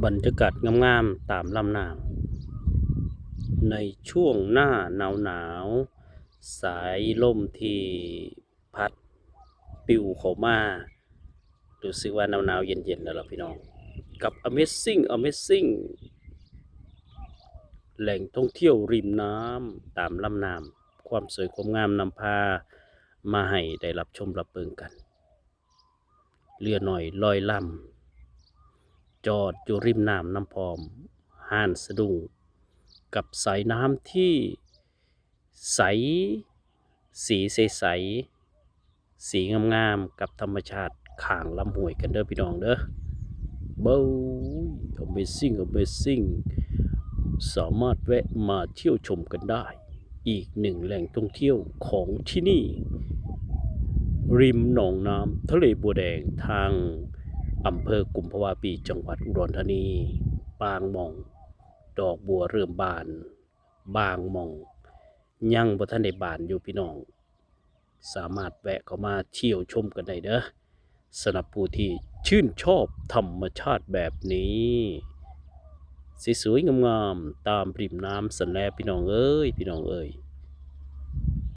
บรรยากาศงามๆตามลำน้ำในช่วงหน้าหนาวสายลมที่พัดปิวเข้ามารู้สึกว่าหนาวๆเย็นๆแล้วล่ะพี่น้องกับ Amazing แหล่งท่องเที่ยวริมน้ำตามลำน้ำความสวยความงามนำพามาให้ได้รับชมรับเบิ่งกันเรือหน่อยลอยลำจอดอยู่ริมน้ำน้ำพร้อมห่านสะดุ้งกับสายน้ำที่ใสสีใสๆสีงามๆกับธรรมชาติข้างลำห้วยกันเด้อพี่น้องเด้อเบ้า Amazing สามารถแวะมาเที่ยวชมกันได้อีกหนึ่งแหล่งท่องเที่ยวของที่นี่ริมหนองน้ำทะเลบัวแดงทางอำเภอกุมภาวะปีจังหวัดอุดรธานีบางหม่องดอกบัวเริ่มบานบางหม่องยังบ่ทันได้บานอยู่พี่น้องสามารถแวะเข้ามาเที่ยวชมกันได้เด้อสำหรับผู้ที่ชื่นชอบธรรมชาติแบบนี้สวยๆงามๆตามริมน้ำสันแลพี่น้องเอ้ย